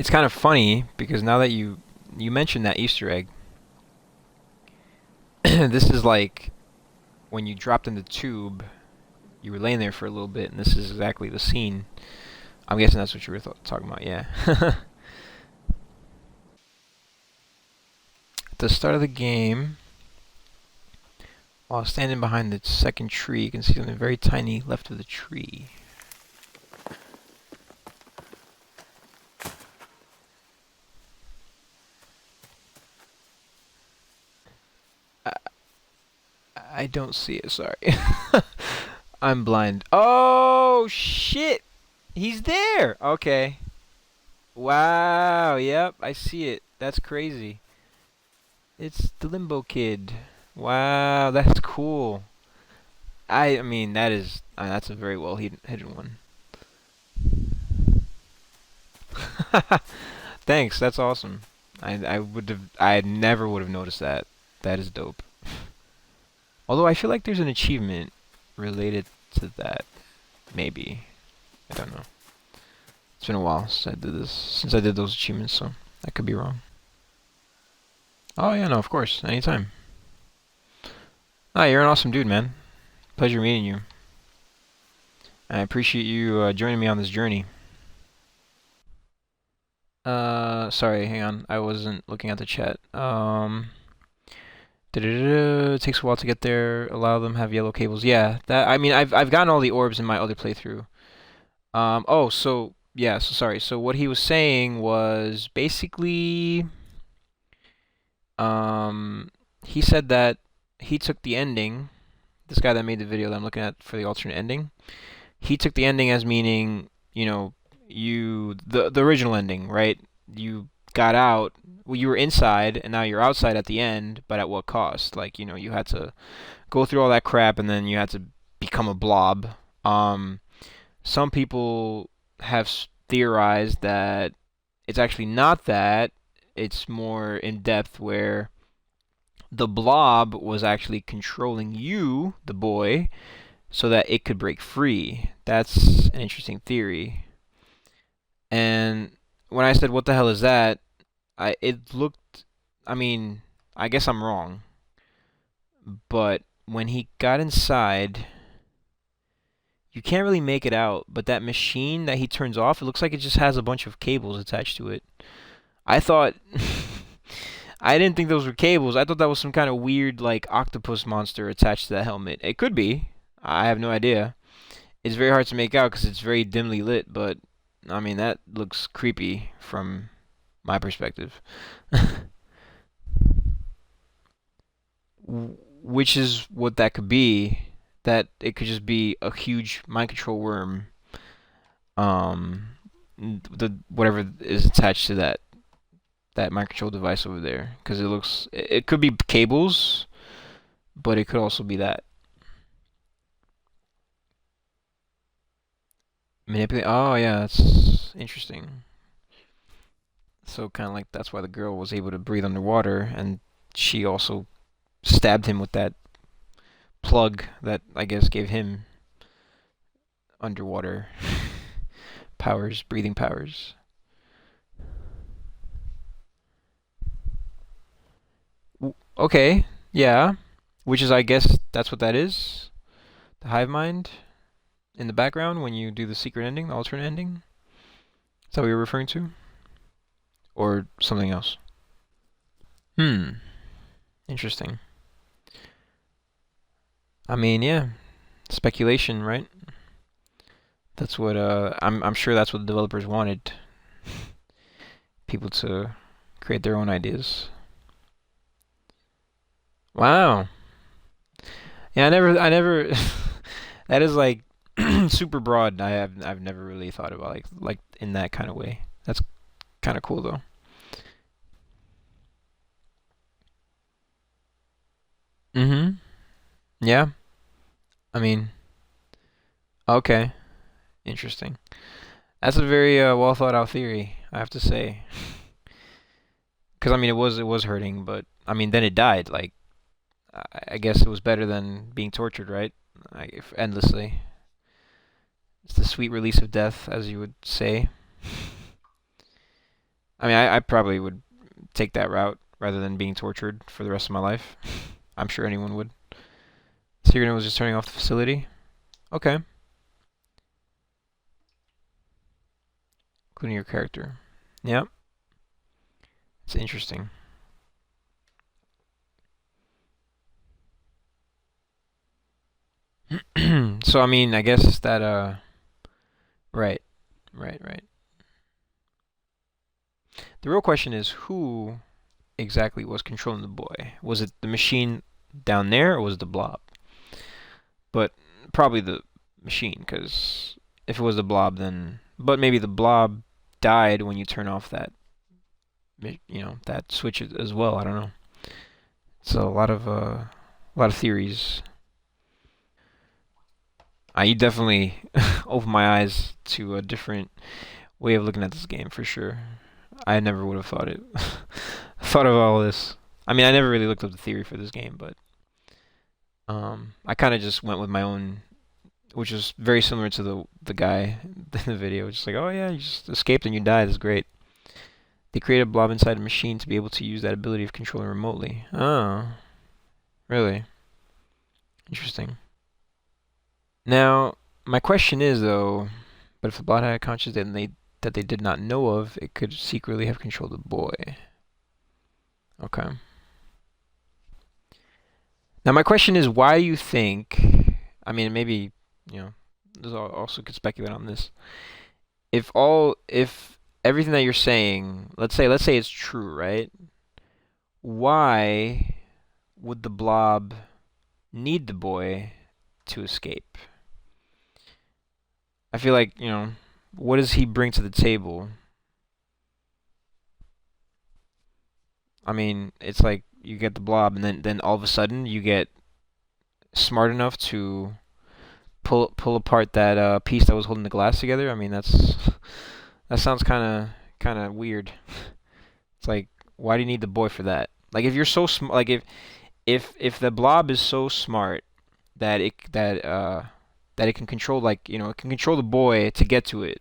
It's kind of funny because now that you mentioned that Easter egg, this is like when you dropped in the tube, you were laying there for a little bit, and this is exactly the scene. I'm guessing that's what you were talking about, yeah. At the start of the game, while standing behind the second tree, you can see something very tiny left of the tree. I, I don't see it, sorry. I'm blind. Oh, shit! He's there! Okay. Wow, yep, I see it. That's crazy. It's the Limbo Kid. Wow, that's cool. I mean, that's a very well hidden one. Thanks, that's awesome. I never would have noticed that. That is dope. Although I feel like there's an achievement related to that. Maybe. I don't know. It's been a while since I did those achievements, so I could be wrong. Oh yeah, no, of course, anytime. Ah, you're an awesome dude, man. Pleasure meeting you. I appreciate you joining me on this journey. Sorry, hang on. I wasn't looking at the chat. It takes a while to get there. A lot of them have yellow cables. Yeah, that I mean, I've gotten all the orbs in my other playthrough. Oh, so yeah, so sorry. So what he was saying was basically, um, he said that he took the ending. This guy that made the video that I'm looking at for the alternate ending, he took the ending as meaning, the original ending, right? You got out, well, you were inside, and now you're outside at the end, but at what cost? Like, you had to go through all that crap, and then you had to become a blob. Um, some people have theorized that it's actually not that. It's more in depth where the blob was actually controlling you, the boy, so that it could break free. That's an interesting theory. And when I said, "What the hell is that?" It looked. I mean, I guess I'm wrong, but when he got inside, you can't really make it out. But that machine that he turns off, it looks like it just has a bunch of cables attached to it. I thought. I didn't think those were cables. I thought that was some kind of weird, like, octopus monster attached to that helmet. It could be. I have no idea. It's very hard to make out because it's very dimly lit, but I mean that looks creepy from my perspective. Which is what that could be. That it could just be a huge mind control worm. Um, the whatever is attached to that mind control device over there, because it could be cables, but it could also be that manipulate. Oh yeah, that's interesting. So kind of like that's why the girl was able to breathe underwater, and she also stabbed him with that plug that I guess gave him underwater powers, breathing powers. Okay, yeah. Which is, I guess, that's what that is. The hive mind in the background when you do the secret ending, the alternate ending. Is that what you're referring to? Or something else? Hmm. Interesting. I mean, yeah. Speculation, right? That's what I'm sure that's what the developers wanted. People to create their own ideas. Wow. Yeah, I never that is like super broad. I've never really thought about like in that kind of way. That's kind of cool though. Mhm. Yeah. I mean, okay. Interesting. That's a very well thought out theory, I have to say. Because I mean, it was hurting, but I mean, then it died. Like I guess it was better than being tortured, right? If endlessly. It's the sweet release of death, as you would say. I mean, I probably would take that route rather than being tortured for the rest of my life. I'm sure anyone would. So you're gonna was just turning off the facility? Okay. Including your character. Yep. It's interesting. So I mean, I guess that right, right. The real question is who exactly was controlling the boy? Was it the machine down there or was it the blob? But probably the machine, because if it was the blob, then but maybe the blob died when you turn off that that switch as well. I don't know. So a lot of theories. You definitely opened my eyes to a different way of looking at this game for sure. I never would have thought it. Thought of all this. I mean, I never really looked up the theory for this game, but I kind of just went with my own, which is very similar to the guy in the video. Just like, oh yeah, you just escaped and you died. That's great. They created a blob inside a machine to be able to use that ability of controlling remotely. Oh, really? Interesting. Now, my question is though, but if the blob had a conscience that they did not know of, it could secretly have controlled the boy. Okay. Now, my question is, why do you think? I mean, maybe you know, there's also could speculate on this. If everything that you're saying, let's say it's true, right? Why would the blob need the boy to escape? I feel like, what does he bring to the table? I mean, it's like you get the blob and then all of a sudden you get smart enough to pull apart that piece that was holding the glass together. I mean, that sounds kind of weird. It's like, why do you need the boy for that? Like if you're so smart, like if the blob is so smart that it can control, like, it can control the boy to get to it.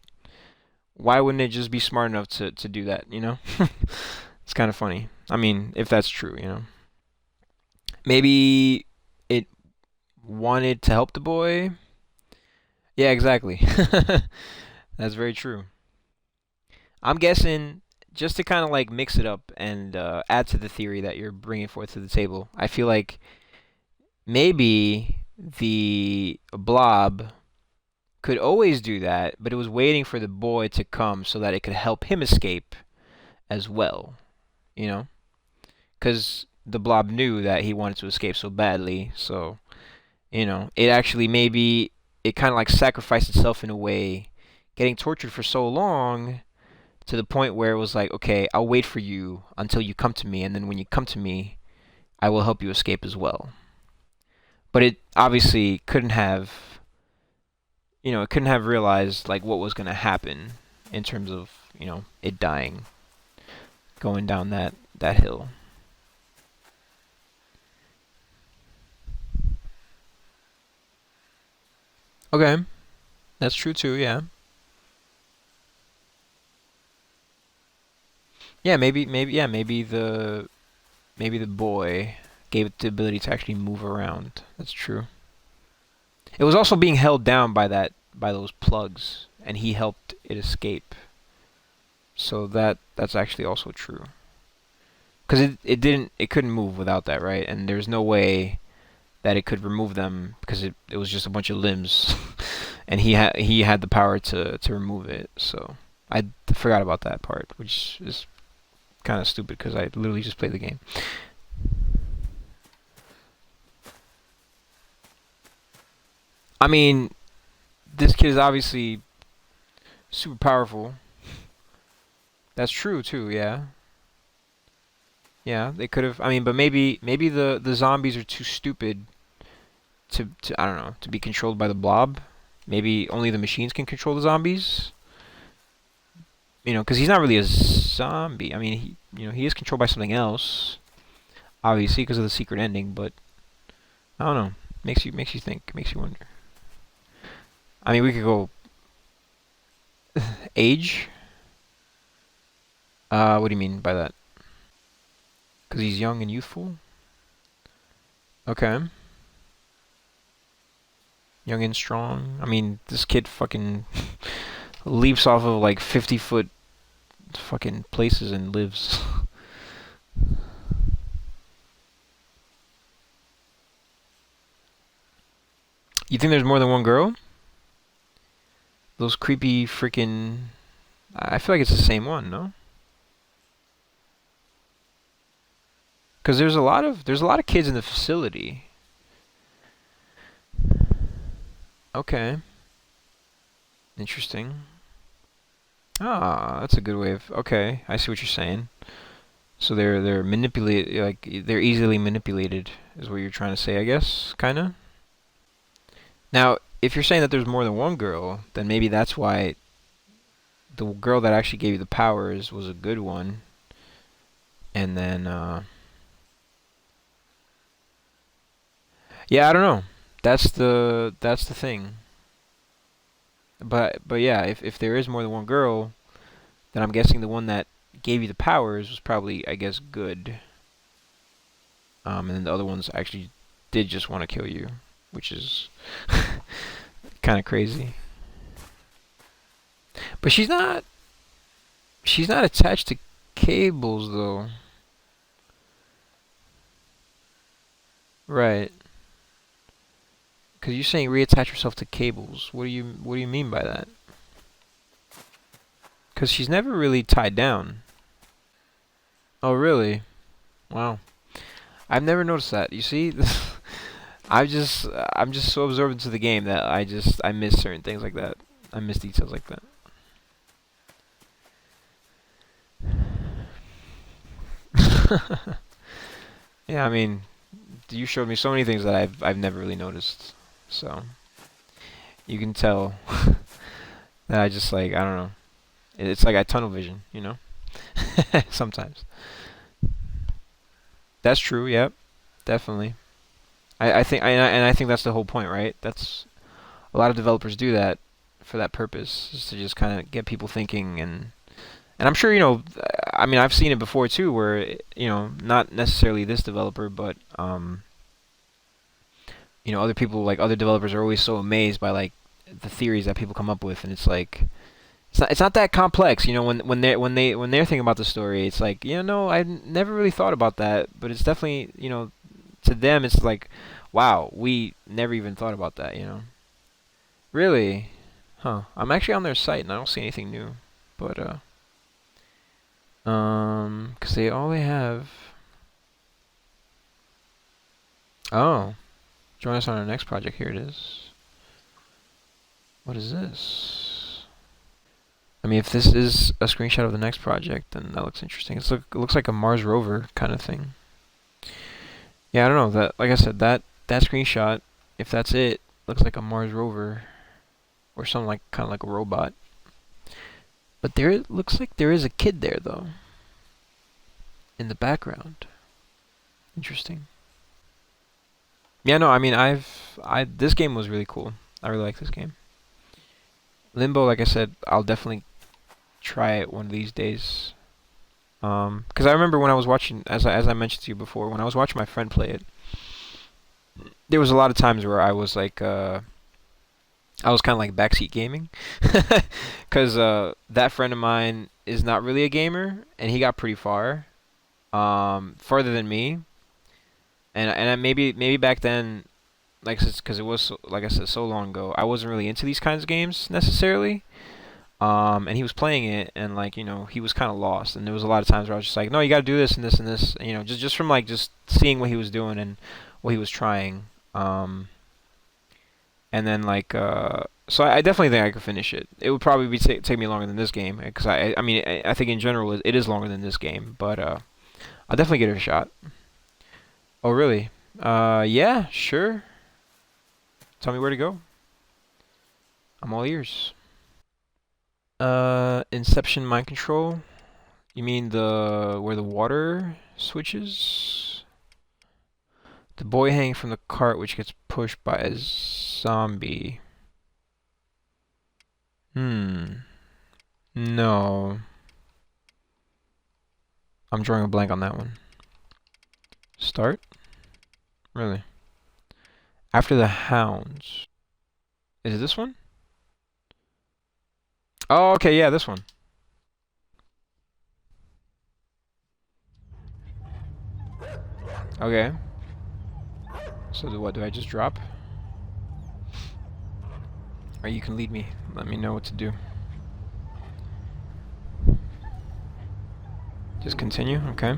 Why wouldn't it just be smart enough to do that? It's kind of funny. I mean, if that's true. Maybe it wanted to help the boy. Yeah, exactly. That's very true. I'm guessing just to kind of like mix it up and add to the theory that you're bringing forth to the table. I feel like maybe the blob could always do that, but it was waiting for the boy to come so that it could help him escape as well, you know? Because the blob knew that he wanted to escape so badly, so, it actually maybe it kind of like sacrificed itself in a way, getting tortured for so long to the point where it was like, okay, I'll wait for you until you come to me, and then when you come to me, I will help you escape as well. But it obviously couldn't have, it couldn't have realized like what was going to happen in terms of, it dying, going down that hill. Okay, that's true too. Yeah, yeah, maybe the boy gave it the ability to actually move around. That's true. It was also being held down by those plugs, and he helped it escape. So that's actually also true. Because it couldn't move without that, right? And there's no way that it could remove them because it was just a bunch of limbs, and he had the power to remove it. So I forgot about that part, which is kind of stupid because I literally just played the game. I mean, this kid is obviously super powerful. That's true too. Yeah, yeah. They could have. I mean, but maybe the zombies are too stupid to I don't know, to be controlled by the blob. Maybe only the machines can control the zombies. Because he's not really a zombie. I mean, he is controlled by something else, obviously, because of the secret ending. But I don't know. Makes you think. Makes you wonder. I mean, we could go age. What do you mean by that? Because he's young and youthful? Okay. Young and strong. I mean, this kid fucking leaps off of like 50-foot fucking places and lives. You think there's more than one girl? Those creepy freaking. I feel like it's the same one, no? Because there's a lot of kids in the facility. Okay, interesting. Ah, that's a good way of. Okay, I see what you're saying. So they're manipulate like they're easily manipulated is what you're trying to say, I guess, kind of. Now, if you're saying that there's more than one girl, then maybe that's why the girl that actually gave you the powers was a good one, and then yeah, I don't know. That's the thing. But yeah, if there is more than one girl, then I'm guessing the one that gave you the powers was probably, I guess, good. And then the other ones actually did just want to kill you, which is kind of crazy. But she's not attached to cables though. Right. Because you're saying reattach yourself to cables. What do you mean by that? Because she's never really tied down. Oh, really? Wow. I've never noticed that. You see, I'm just so absorbed into the game that I miss certain things like that. I miss details like that. Yeah, I mean, you showed me so many things that I've never really noticed. So you can tell that I just like I don't know. It's like I tunnel vision, you know. Sometimes. That's true. Yep, definitely. I think and I think that's the whole point, right? That's a lot of developers do that for that purpose, is to just kind of get people thinking and I'm sure I mean I've seen it before too, where not necessarily this developer, but other people like other developers are always so amazed by like the theories that people come up with, and it's like it's not that complex, when they're thinking about the story, it's like no, I never really thought about that, but it's definitely to them it's like wow, we never even thought about that. Really, huh? I'm actually on their site and I don't see anything new, but 'cause they have. Oh, join us on our next project. Here it is. What is this? I mean, if this is a screenshot of the next project, then that looks interesting. It looks like a Mars rover kind of thing. Yeah, I don't know that. Like I said, that screenshot, if that's it, looks like a Mars rover or something like kind of like a robot. But there it looks like there is a kid there though, in the background. Interesting. Yeah, no, I mean, this game was really cool. I really like this game. Limbo, like I said, I'll definitely try it one of these days. 'Cause I remember when I was watching, as I mentioned to you before, when I was watching my friend play it, there was a lot of times where I was like, I was kind of like backseat gaming, 'cause that friend of mine is not really a gamer, and he got pretty far, farther than me, and maybe back then, like, because it was like I said so long ago, I wasn't really into these kinds of games necessarily. And he was playing it, and like he was kind of lost, and there was a lot of times where I was just like, no, you got to do this and this and this, just from like just seeing what he was doing and what he was trying. And then like so I definitely think I could finish it. It would probably take me longer than this game, because I mean I think in general it is longer than this game, but I'll definitely give it a shot. Oh really? Yeah, sure. Tell me where to go. I'm all ears. Inception mind control. You mean the where the water switches? The boy hanging from the cart which gets pushed by a zombie. Hmm. No. I'm drawing a blank on that one. Start? Really? After the hounds. Is it this one? Oh, okay, yeah, this one. Okay. So what, do I just drop? Or you can lead me. Let me know what to do. Just continue, okay.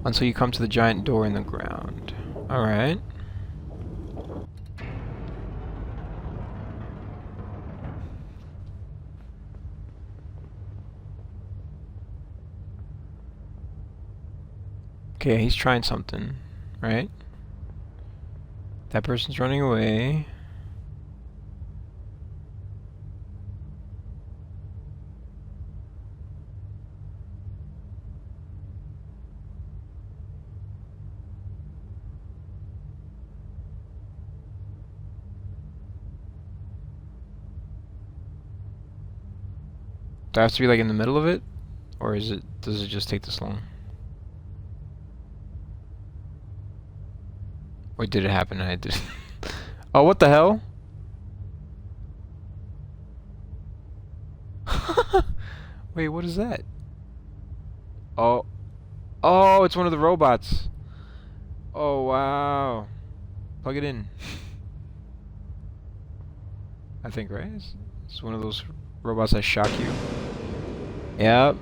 Until you come to the giant door in the ground. Alright. Okay, he's trying something, right? That person's running away. Do I have to be like in the middle of it? Or does it just take this long? Wait, did it happen and I did? Oh, what the hell? Wait, what is that? Oh. Oh, it's one of the robots. Oh, wow. Plug it in. I think, right? It's one of those robots that shock you. Yep.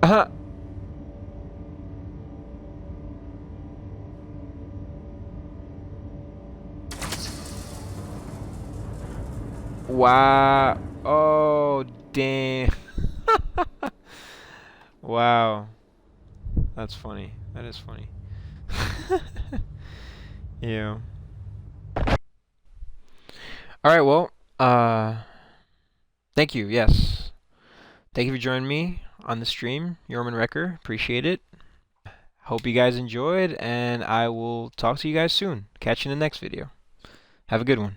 Uh-huh. Wow. Oh, damn. Wow. That's funny. That is funny. Yeah. Alright, well, thank you, yes. Thank you for joining me on the stream, Yorman Wrecker. Appreciate it. Hope you guys enjoyed, and I will talk to you guys soon. Catch you in the next video. Have a good one.